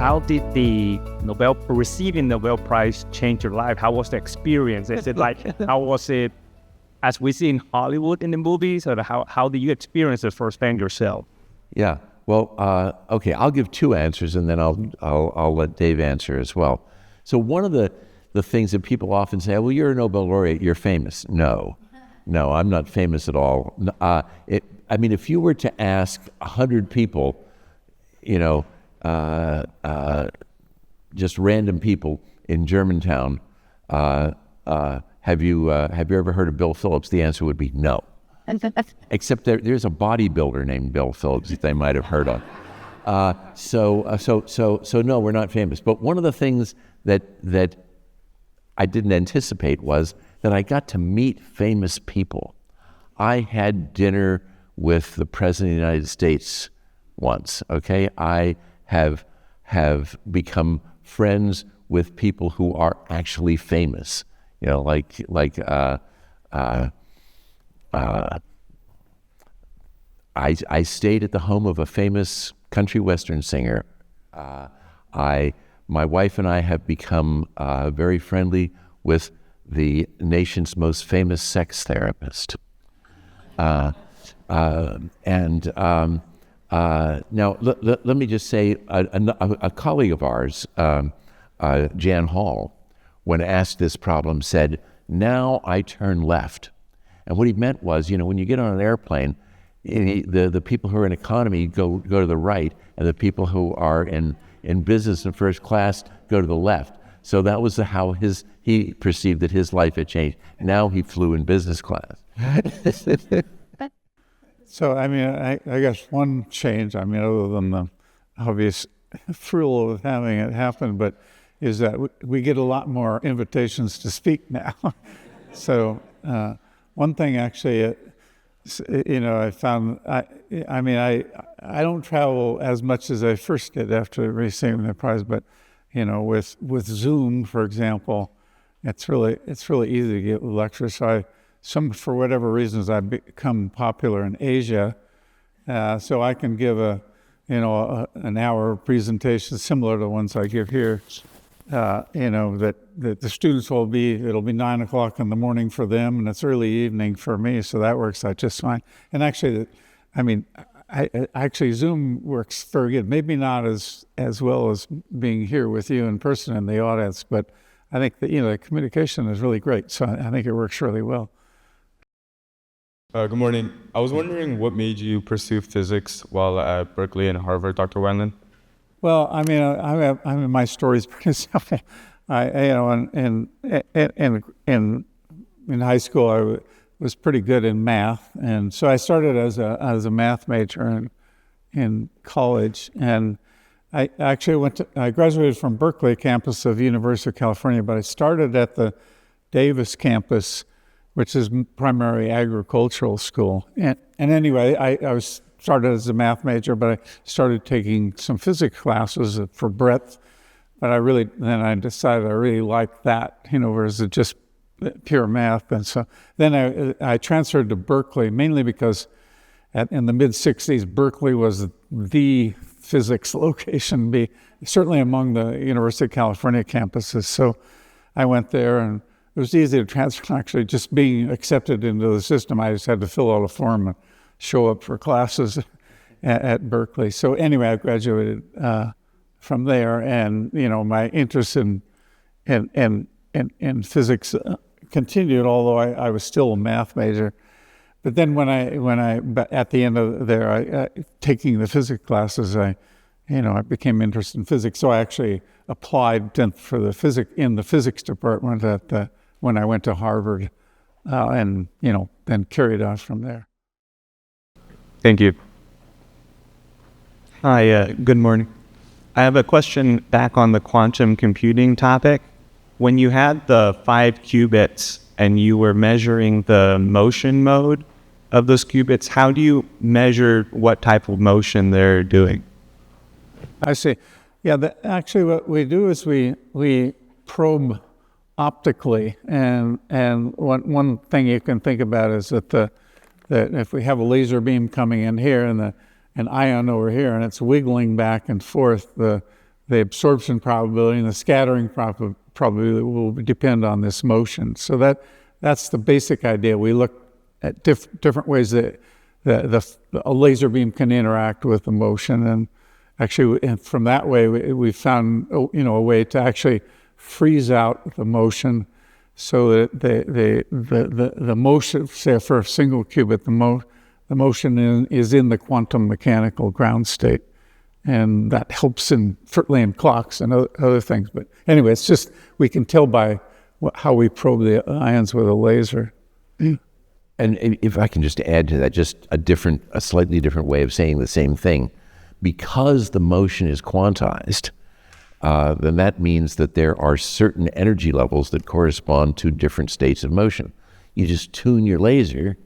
how did the receiving Nobel Prize change your life? How was the experience? Is it like, how was it as we see in Hollywood in the movies, or how did you experience it firsthand yourself? Yeah, well, okay, I'll give two answers, and then I'll let Dave answer as well. So one of the things that people often say, well, you're a Nobel laureate, you're famous. No, I'm not famous at all. If you were to ask 100 people, just random people in Germantown, have you ever heard of Bill Phillips? The answer would be no. Except there's a bodybuilder named Bill Phillips that they might have heard of. So no, we're not famous. But one of the things that I didn't anticipate was that I got to meet famous people. I had dinner with the President of the United States once, okay? I have become friends with people who are actually famous. I stayed at the home of a famous country western singer. My wife and I have become very friendly with the nation's most famous sex therapist. Now, let me just say, a colleague of ours, Jan Hall, when asked this problem, said, "Now I turn left." And what he meant was, when you get on an airplane, the people who are in economy go to the right, and the people who are in business and first class go to the left. So that was how he perceived that his life had changed. Now he flew in business class. So, I guess one change, other than the obvious thrill of having it happen, but is that we get a lot more invitations to speak now. So, one thing actually, I found, I don't travel as much as I first did after receiving the prize, but, with Zoom, for example, it's really easy to get lectures. So for whatever reasons, I've become popular in Asia, so I can give an hour presentation similar to the ones I give here. That the students it'll be 9 o'clock in the morning for them, and it's early evening for me, so that works out just fine. And actually, Zoom works very good. Maybe not as well as being here with you in person in the audience, but I think that the communication is really great. So I think it works really well. Good morning. I was wondering what made you pursue physics while at Berkeley and Harvard, Dr. Wineland? Well, my story's pretty simple. In high school, I was pretty good in math, and so I started as a math major in college, and I actually I graduated from Berkeley campus of the University of California, but I started at the Davis campus, which is primarily agricultural school. And anyway, I was started as a math major, but I started taking some physics classes for breadth. But then I decided I really liked that, versus just pure math. And so then I transferred to Berkeley, mainly because in the mid-'60s, Berkeley was the physics location, certainly among the University of California campuses. So I went there, and it was easy to transfer. Actually, just being accepted into the system, I just had to fill out a form and show up for classes at Berkeley. So anyway, I graduated from there, and my interest in physics continued, although I was still a math major. But then when I at the end of there, taking the physics classes, I became interested in physics. So I actually applied for the physics department when I went to Harvard, and then carried on from there. Thank you. Hi, good morning. I have a question back on the quantum computing topic. When you had the 5 qubits and you were measuring the motion mode of those qubits, how do you measure what type of motion they're doing? I see. Yeah, actually what we do is we probe optically, and one thing you can think about is that if we have a laser beam coming in here and an ion over here, and it's wiggling back and forth, the the absorption probability and the scattering probability will depend on this motion. So that's the basic idea. We look at different ways that a laser beam can interact with the motion, and actually, and from that way, we found a way to actually freeze out the motion, so that the motion, say for a single qubit, the motion is in the quantum mechanical ground state, and that helps certainly in clocks and other things. But anyway, it's just we can tell by how we probe the ions with a laser. And if I can just add to that, just a slightly different way of saying the same thing, because the motion is quantized, then that means that there are certain energy levels that correspond to different states of motion. You just tune your laser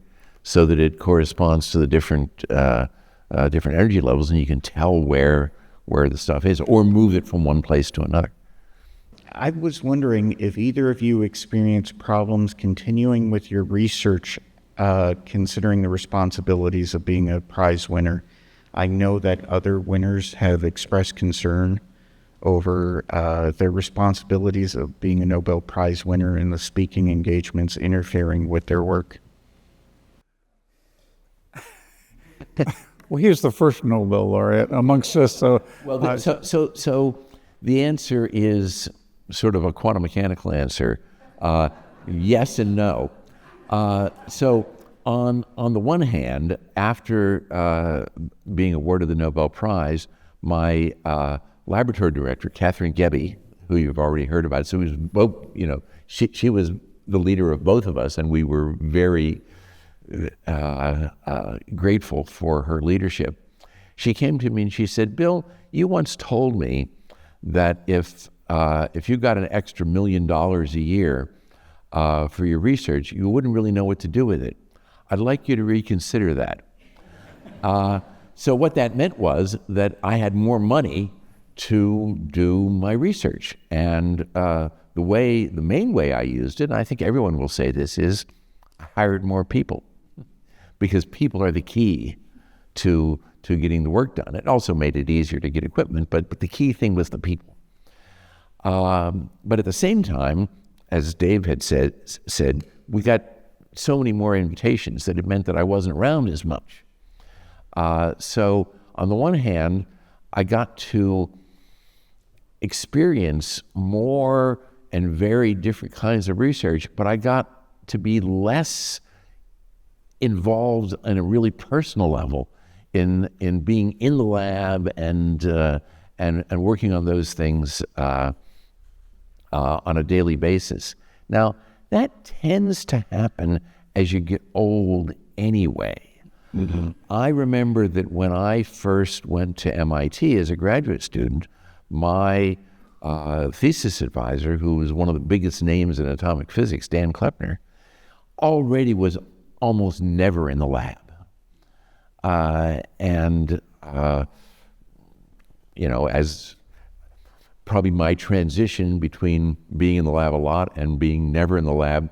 so that it corresponds to the different energy levels, and you can tell where the stuff is, or move it from one place to another. I was wondering if either of you experienced problems continuing with your research, considering the responsibilities of being a prize winner. I know that other winners have expressed concern over their responsibilities of being a Nobel Prize winner and the speaking engagements interfering with their work. Well, he was the first Nobel laureate amongst us. So The answer is sort of a quantum mechanical answer, yes and no. So on the one hand, after being awarded the Nobel Prize, my laboratory director, Catherine Gebbe, who you've already heard about, so it was both, she was the leader of both of us, and we were very grateful for her leadership. She came to me and she said, "Bill, you once told me that if you got an extra $1 million a year for your research, you wouldn't really know what to do with it. I'd like you to reconsider that." So what that meant was that I had more money to do my research. And the main way I used it, and I think everyone will say this, is I hired more people, because people are the key to getting the work done. It also made it easier to get equipment, but the key thing was the people. But at the same time, as Dave had said, we got so many more invitations that it meant that I wasn't around as much. So on the one hand, I got to experience more and very different kinds of research, but I got to be less involved on a really personal level in being in the lab and working on those things on a daily basis. Now, that tends to happen as you get old anyway. Mm-hmm. I remember that when I first went to MIT as a graduate student, my thesis advisor, who was one of the biggest names in atomic physics, Dan Kleppner, already was almost never in the lab. As probably my transition between being in the lab a lot and being never in the lab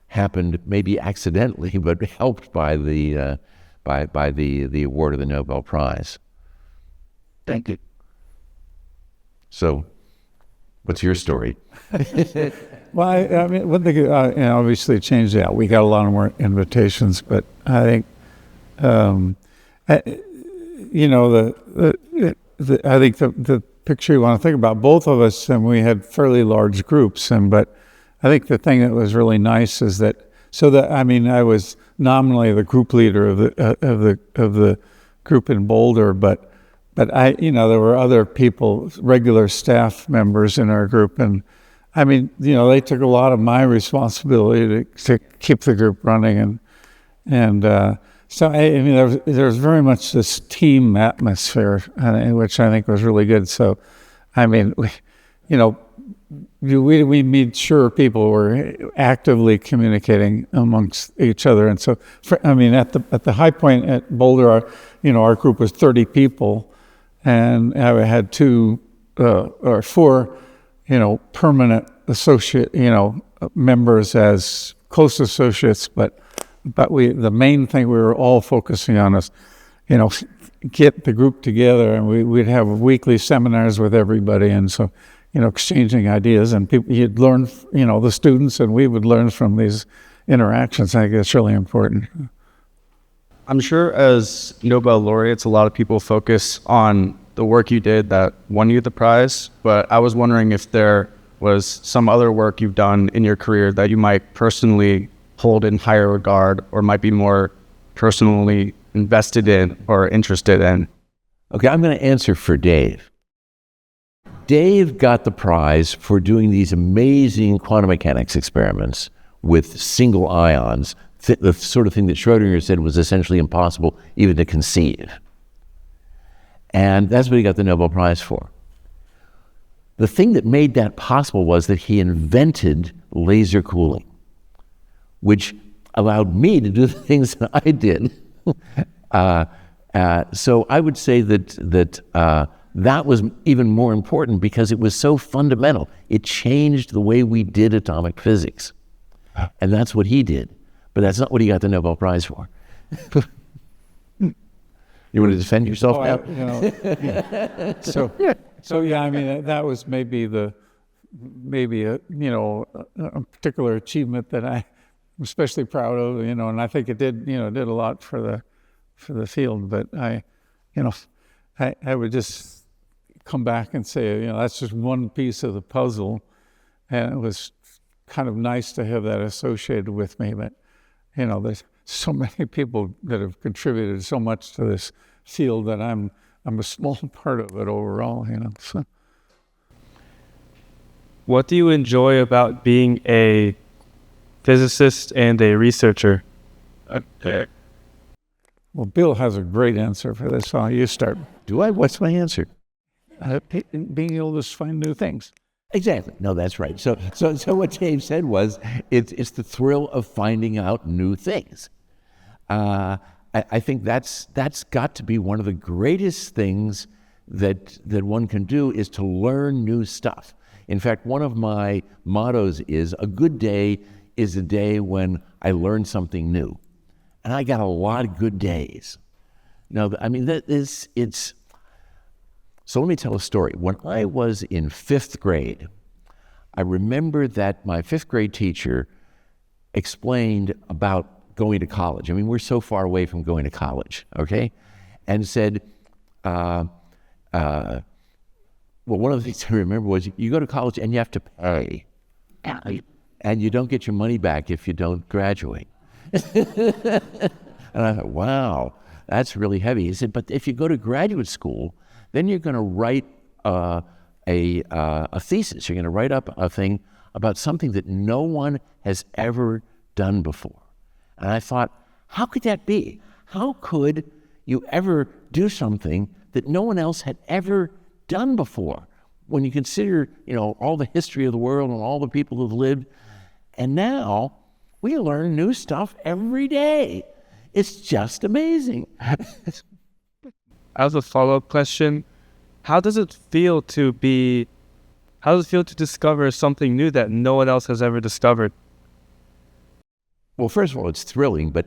happened maybe accidentally, but helped by the award of the Nobel Prize. Thank you. So, what's your story? Well, I mean, one thing, obviously it changed out. We got a lot more invitations, but I think, I think the picture you want to think about, both of us, and we had fairly large groups, but I think the thing that was really nice is that, I was nominally the group leader of the group in Boulder, but I, there were other people, regular staff members in our group, and they took a lot of my responsibility to keep the group running, so there's very much this team atmosphere, which I think was really good. So, we made sure people were actively communicating amongst each other, and so at the high point at Boulder, our group was 30 people, and I had 2 or 4, permanent associate, members as close associates, but the main thing we were all focusing on is, get the group together, and we'd have weekly seminars with everybody, and so, exchanging ideas, and you'd learn, the students, and we would learn from these interactions. I think that's really important. I'm sure as Nobel laureates, a lot of people focus on the work you did that won you the prize, but I was wondering if there was some other work you've done in your career that you might personally hold in higher regard or might be more personally invested in or interested in. Okay, I'm going to answer for Dave. Dave got the prize for doing these amazing quantum mechanics experiments with single ions, the sort of thing that Schrodinger said was essentially impossible even to conceive. And that's what he got the Nobel Prize for. The thing that made that possible was that he invented laser cooling, which allowed me to do the things that I did. So I would say that was even more important because it was so fundamental. It changed the way we did atomic physics. And that's what he did. But that's not what he got the Nobel Prize for. You want to defend yourself now? Yeah. So yeah, I mean, that was maybe a particular achievement that I'm especially proud of, and I think it did a lot for the field. But I would just come back and say, that's just one piece of the puzzle, and it was kind of nice to have that associated with me. But there's so many people that have contributed so much to this field that I'm a small part of it overall, So. What do you enjoy about being a physicist and a researcher? Well, Bill has a great answer for this, so you start. Do I? What's my answer? Being able to find new things. Exactly. No, that's right. So what Dave said was, it's the thrill of finding out new things. I think that's got to be one of the greatest things that one can do, is to learn new stuff. In fact, one of my mottos is, a good day is a day when I learn something new. And I got a lot of good days. Now, I mean, so let me tell a story. When I was in 5th grade, I remember that my 5th grade teacher explained about going to college. I mean, we're so far away from going to college, okay? And said, well, one of the things I remember was, you go to college and you have to pay. And you don't get your money back if you don't graduate. And I thought, wow, that's really heavy. He said, but if you go to graduate school, then you're going to write a thesis. You're going to write up a thing about something that no one has ever done before. And I thought, how could that be? How could you ever do something that no one else had ever done before? When you consider, all the history of the world and all the people who've lived. And now we learn new stuff every day. It's just amazing. As a follow-up question, how does it feel to discover something new that no one else has ever discovered? Well, first of all, it's thrilling, but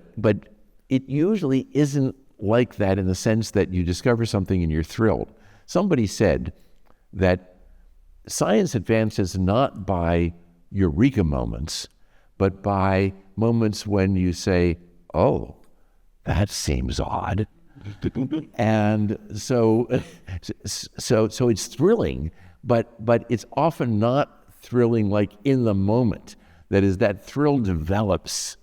it usually isn't like that in the sense that you discover something and you're thrilled. Somebody said that science advances not by eureka moments, but by moments when you say, oh, that seems odd. And so it's thrilling, but it's often not thrilling like in the moment. That is, that thrill develops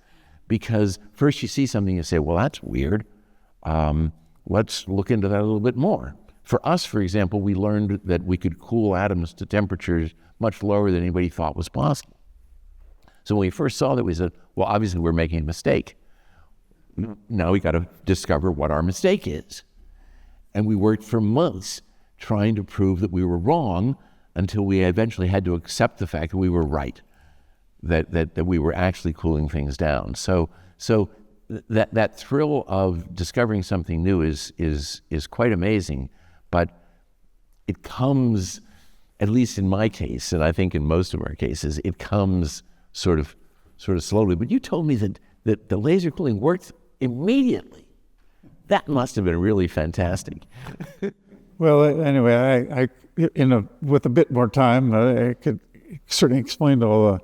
because first you see something and say, well, that's weird. Let's look into that a little bit more. For us, for example, we learned that we could cool atoms to temperatures much lower than anybody thought was possible. So when we first saw that, we said, well, obviously we're making a mistake. Now we got to discover what our mistake is. And we worked for months trying to prove that we were wrong until we eventually had to accept the fact that we were right, that we were actually cooling things down. So that thrill of discovering something new is quite amazing, but it comes, at least in my case, and I think in most of our cases, it comes sort of slowly. But you told me that the laser cooling worked immediately. That must have been really fantastic. Well, anyway, with a bit more time, I could certainly explain to all the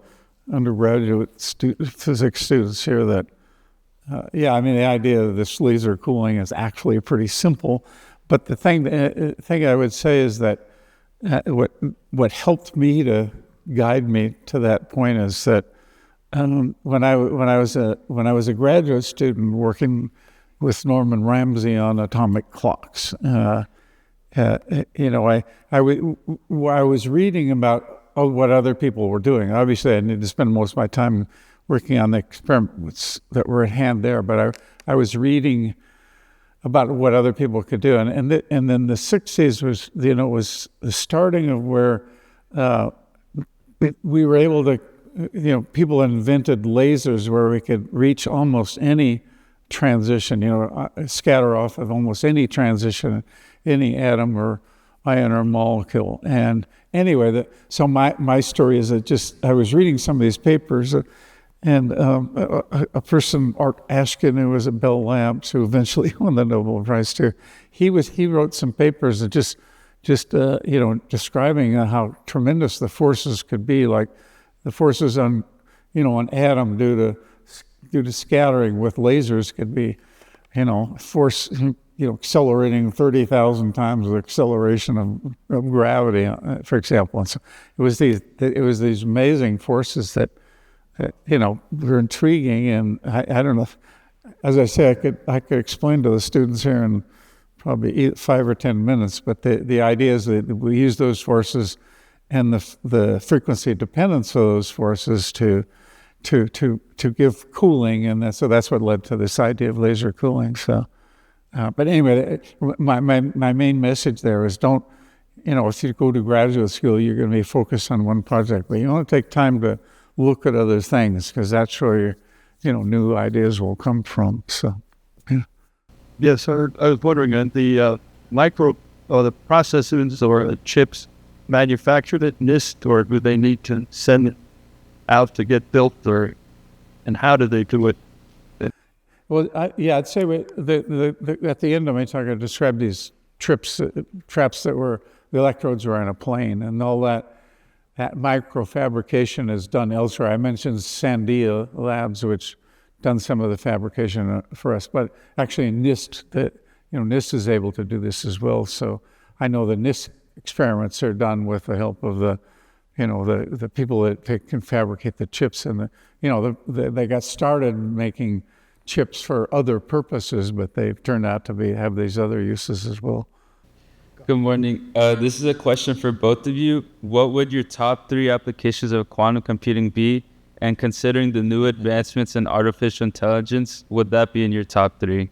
undergraduate physics students here that, the idea of this laser cooling is actually pretty simple. But the thing I would say is that what helped me to guide me to that point is that when I was a graduate student working with Norman Ramsey on atomic clocks, I was reading about what other people were doing. Obviously, I needed to spend most of my time working on the experiments that were at hand there, but I was reading about what other people could do, and then the 60s was the starting of where we were able to, people invented lasers where we could reach almost any transition, scatter off of almost any transition, any atom or ion or molecule. And anyway, so my story is that I was reading some of these papers, and a person, Art Ashkin, who was at Bell Labs, who eventually won the Nobel Prize too, he wrote some papers that just describing how tremendous the forces could be, like the forces on an atom due to scattering with lasers could be, force, accelerating 30,000 times the acceleration of gravity, for example. And so it was these amazing forces that were intriguing, and I don't know. As I say, I could explain to the students here in probably 5 or 10 minutes. But the idea is that we use those forces and the frequency dependence of those forces to give cooling, and so that's what led to this idea of laser cooling. So, but anyway, my main message there is don't, if you go to graduate school, you're going to be focused on one project, but you want to take time to look at other things, because that's where your, new ideas will come from. So, yeah. Yes, I was wondering, the micro or the processors or the chips manufactured at NIST, or do they need to send it out to get built, and how do they do it? Well, I'd say at the end of my talk, I described these traps that were, the electrodes were on a plane, and all that microfabrication is done elsewhere. I mentioned Sandia Labs, which done some of the fabrication for us, but actually NIST, NIST is able to do this as well. So I know the NIST experiments are done with the help of the people that can fabricate the chips, and they got started making chips for other purposes, but they've turned out to have these other uses as well. Good morning. This is a question for both of you. What would your top 3 applications of quantum computing be? And considering the new advancements in artificial intelligence, would that be in your top 3?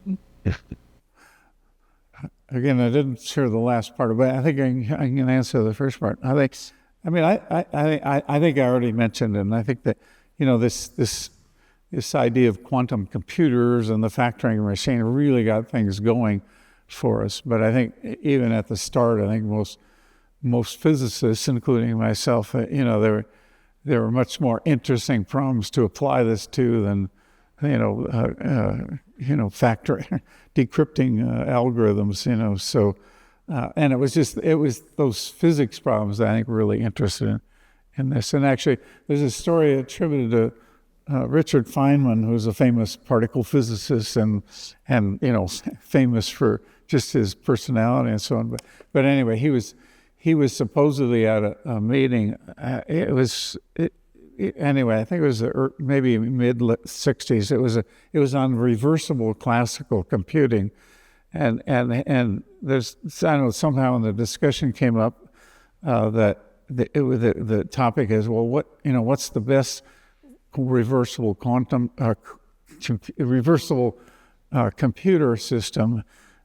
Again, I didn't share the last part, but I think I can answer the first part. I think I already mentioned it, and I think that this idea of quantum computers and the factoring machine really got things going for us. But I think even at the start, I think most physicists, including myself, there were much more interesting problems to apply this to than decrypting algorithms. So and it was those physics problems that I think were really interested in this. And actually, there's a story attributed to Richard Feynman, who's a famous particle physicist and famous for just his personality and so on. But anyway, he was supposedly at a meeting. Anyway, I think it was maybe mid 60s. It was on reversible classical computing, and there's, I don't know, somehow in the discussion came up that the topic is, well, what's the best reversible computer system?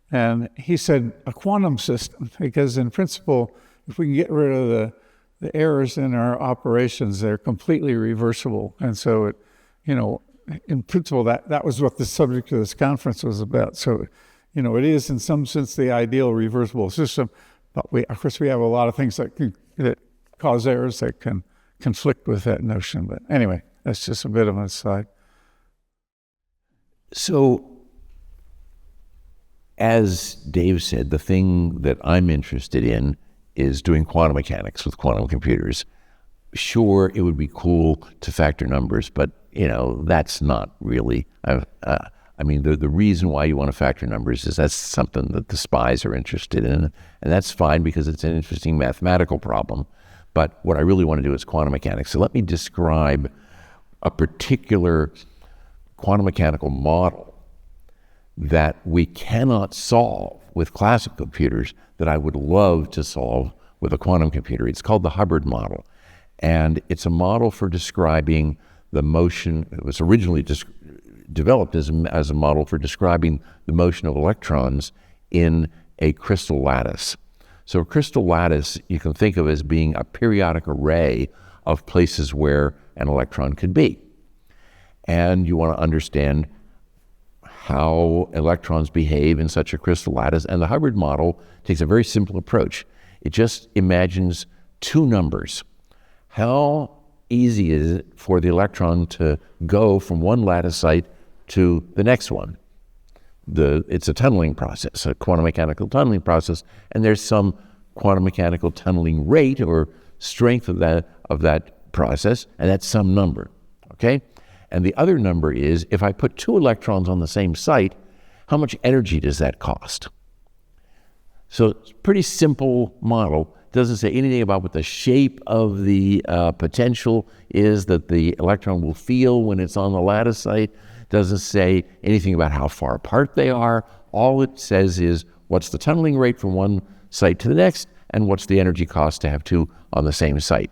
And he said a quantum system, because in principle, if we can get rid of the errors in our operations, they're completely reversible. And so in principle, that was what the subject of this conference was about. So, it is in some sense the ideal reversible system, but of course we have a lot of things that cause errors that can conflict with that notion. But anyway, that's just a bit of an aside. So as Dave said, the thing that I'm interested in is doing quantum mechanics with quantum computers. Sure, it would be cool to factor numbers, but that's not really. I mean, the reason why you want to factor numbers is that's something that the spies are interested in, and that's fine because it's an interesting mathematical problem. But what I really want to do is quantum mechanics. So let me describe a particular quantum mechanical model that we cannot solve with classical computers that I would love to solve with a quantum computer. It's called the Hubbard model. And it's a model for describing the motion. It was originally developed as a model for describing the motion of electrons in a crystal lattice. So a crystal lattice you can think of as being a periodic array of places where an electron could be. And you want to understand how electrons behave in such a crystal lattice. And the Hubbard model takes a very simple approach. It just imagines two numbers. How easy is it for the electron to go from one lattice site to the next one? It's a tunneling process, a quantum mechanical tunneling process, and there's some quantum mechanical tunneling rate or strength of that process, and that's some number, okay? And the other number is, if I put two electrons on the same site, how much energy does that cost? So it's a pretty simple model. It doesn't say anything about what the shape of the potential is that the electron will feel when it's on the lattice site. It doesn't say anything about how far apart they are. All it says is what's the tunneling rate from one site to the next, and what's the energy cost to have two on the same site.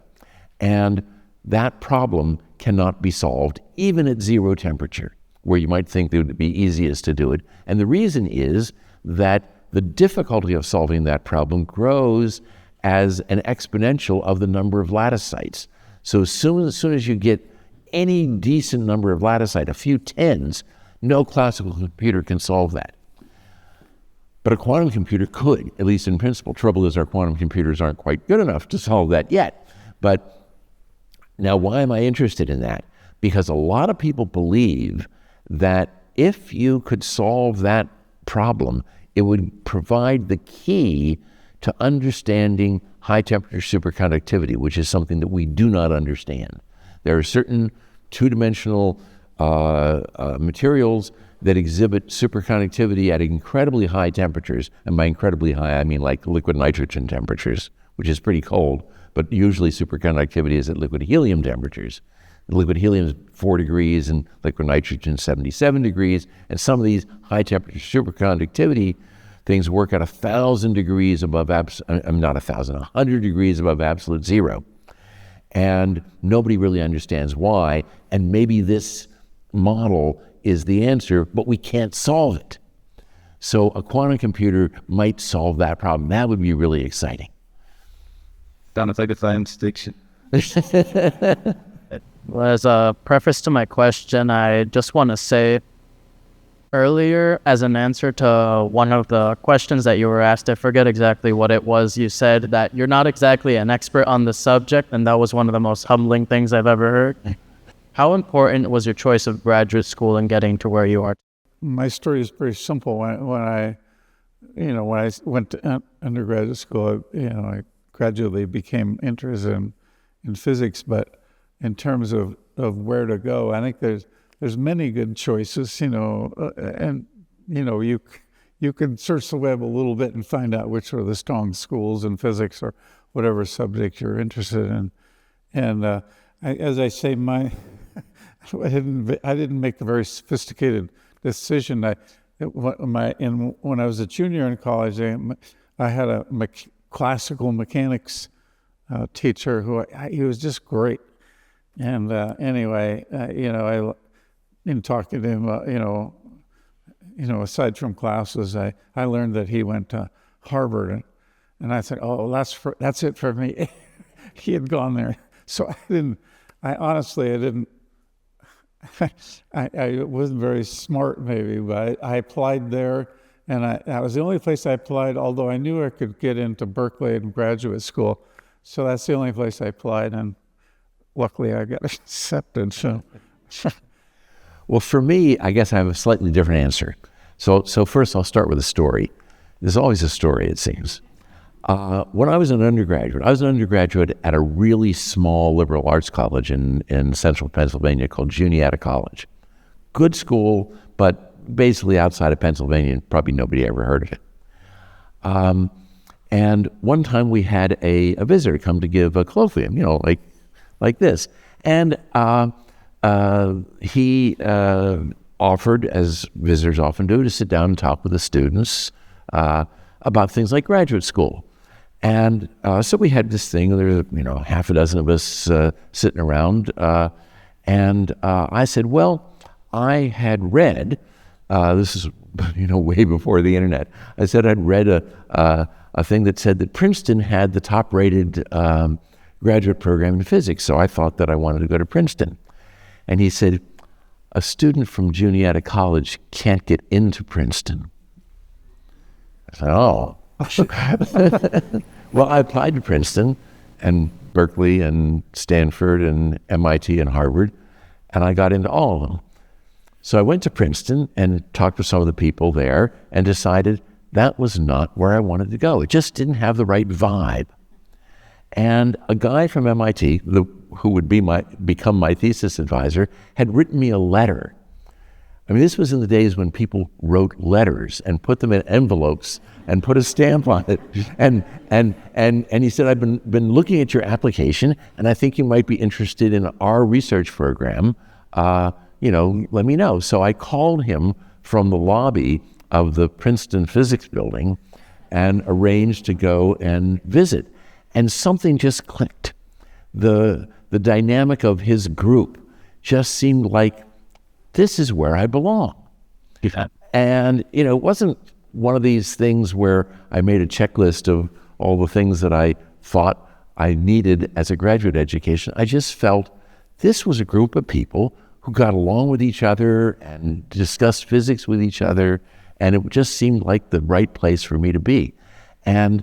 And that problem cannot be solved even at zero temperature, where you might think it would be easiest to do it. And the reason is that the difficulty of solving that problem grows as an exponential of the number of lattice sites. So as soon as you get any decent number of lattice sites, a few tens, no classical computer can solve that. But a quantum computer could, at least in principle. Trouble is our quantum computers aren't quite good enough to solve that yet. But now, why am I interested in that? Because a lot of people believe that if you could solve that problem, it would provide the key to understanding high-temperature superconductivity, which is something that we do not understand. There are certain two-dimensional materials that exhibit superconductivity at incredibly high temperatures, and by incredibly high, I mean like liquid nitrogen temperatures, which is pretty cold. But usually superconductivity is at liquid helium temperatures. Liquid helium is 4 degrees and liquid nitrogen 77 degrees. And some of these high temperature superconductivity things work at 1,000 degrees above, not 1,000, 100 degrees above absolute zero. And nobody really understands why. And maybe this model is the answer, but we can't solve it. So a quantum computer might solve that problem. That would be really exciting. Sounds like a science fiction. Well, as a preface to my question, I just want to say earlier, as an answer to one of the questions that you were asked, I forget exactly what it was, you said that you're not exactly an expert on the subject, and that was one of the most humbling things I've ever heard. How important was your choice of graduate school in getting to where you are? My story is pretty simple. When I went to undergraduate school, I gradually became interested in physics, but in terms of where to go, I think there's many good choices, and you can search the web a little bit and find out which are the strong schools in physics or whatever subject you're interested in. And as I say, I didn't make a very sophisticated decision. When I was a junior in college, I had a classical mechanics teacher he was just great. And anyway, in talking to him, aside from classes, I learned that he went to Harvard, and I said, oh, that's it for me. He had gone there, so I wasn't very smart maybe, but I applied there, and that was the only place I applied, although I knew I could get into Berkeley in graduate school. So that's the only place I applied, and luckily I got accepted. So, well, for me, I guess I have a slightly different answer. So first I'll start with a story. There's always a story, it seems. When I was an undergraduate at a really small liberal arts college in central Pennsylvania called Juniata College. Good school, but basically outside of Pennsylvania, and probably nobody ever heard of it. And one time we had a visitor come to give a colloquium, like this. And he offered, as visitors often do, to sit down and talk with the students about things like graduate school. And so we had this thing, there were, half a dozen of us sitting around. And I said, well, I had read, this is, way before the internet. I said I'd read a thing that said that Princeton had the top-rated graduate program in physics, so I thought that I wanted to go to Princeton. And he said, a student from Juniata College can't get into Princeton. I said, oh. Well, I applied to Princeton and Berkeley and Stanford and MIT and Harvard, and I got into all of them. So I went to Princeton and talked to some of the people there and decided that was not where I wanted to go. It just didn't have the right vibe. And a guy from MIT, who would become my thesis advisor, had written me a letter. I mean, this was in the days when people wrote letters and put them in envelopes and put a stamp on it. And he said, I've been looking at your application, and I think you might be interested in our research program. Let me know. So I called him from the lobby of the Princeton Physics Building and arranged to go and visit. And something just clicked. The dynamic of his group just seemed like, this is where I belong. Yeah. And, it wasn't one of these things where I made a checklist of all the things that I thought I needed as a graduate education. I just felt this was a group of people who got along with each other and discussed physics with each other, and it just seemed like the right place for me to be. And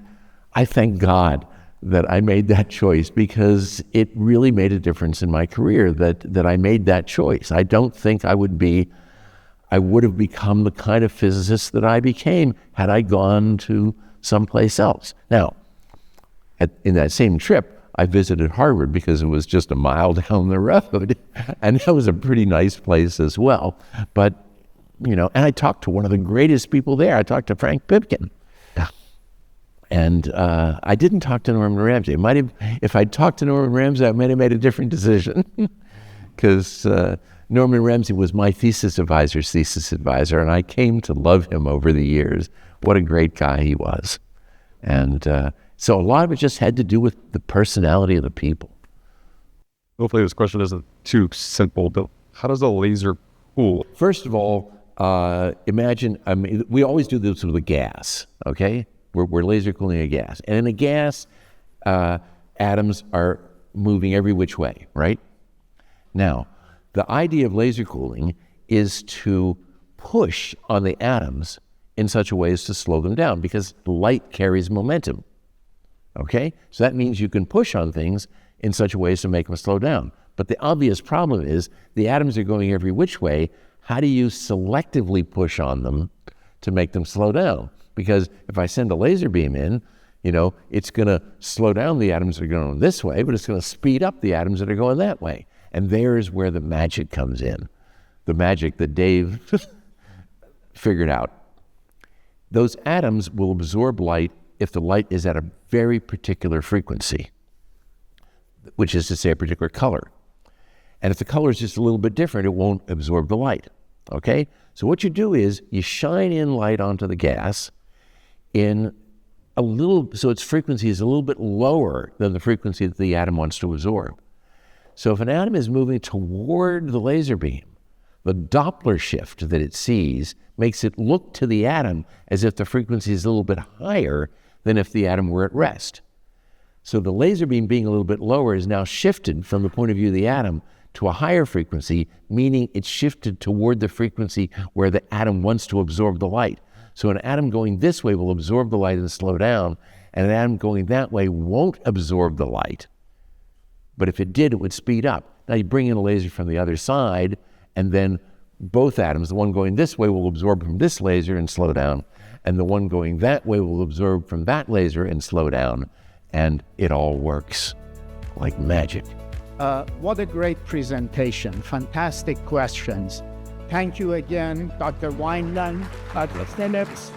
I thank God that I made that choice, because it really made a difference in my career that I made that choice. I don't think I would have become the kind of physicist that I became had I gone to someplace else. Now, in that same trip, I visited Harvard because it was just a mile down the road, and that was a pretty nice place as well. But, and I talked to one of the greatest people there. I talked to Frank Pipkin. And I didn't talk to Norman Ramsey. If I'd talked to Norman Ramsey, I might have made a different decision, because Norman Ramsey was my thesis advisor, and I came to love him over the years. What a great guy he was. And so a lot of it just had to do with the personality of the people. Hopefully this question isn't too simple, but how does a laser cool? First of all, imagine, we always do this with a gas, okay? We're laser cooling a gas. And in a gas, atoms are moving every which way, right? Now, the idea of laser cooling is to push on the atoms in such a way as to slow them down, because light carries momentum, okay? So that means you can push on things in such a way as to make them slow down. But the obvious problem is the atoms are going every which way. How do you selectively push on them to make them slow down? Because if I send a laser beam in, it's going to slow down the atoms that are going this way, but it's going to speed up the atoms that are going that way. And there's where the magic comes in, the magic that Dave figured out. Those atoms will absorb light if the light is at a very particular frequency, which is to say a particular color. And if the color is just a little bit different, it won't absorb the light, okay? So what you do is you shine in light onto the gas so its frequency is a little bit lower than the frequency that the atom wants to absorb. So if an atom is moving toward the laser beam, the Doppler shift that it sees makes it look to the atom as if the frequency is a little bit higher than if the atom were at rest. So the laser beam being a little bit lower is now shifted from the point of view of the atom to a higher frequency, meaning it's shifted toward the frequency where the atom wants to absorb the light. So an atom going this way will absorb the light and slow down, and an atom going that way won't absorb the light. But if it did, it would speed up. Now you bring in a laser from the other side, and then both atoms, the one going this way will absorb from this laser and slow down, and the one going that way will absorb from that laser and slow down, and it all works like magic. What a great presentation. Fantastic questions. Thank you again, Dr. Wineland, Dr. Phillips.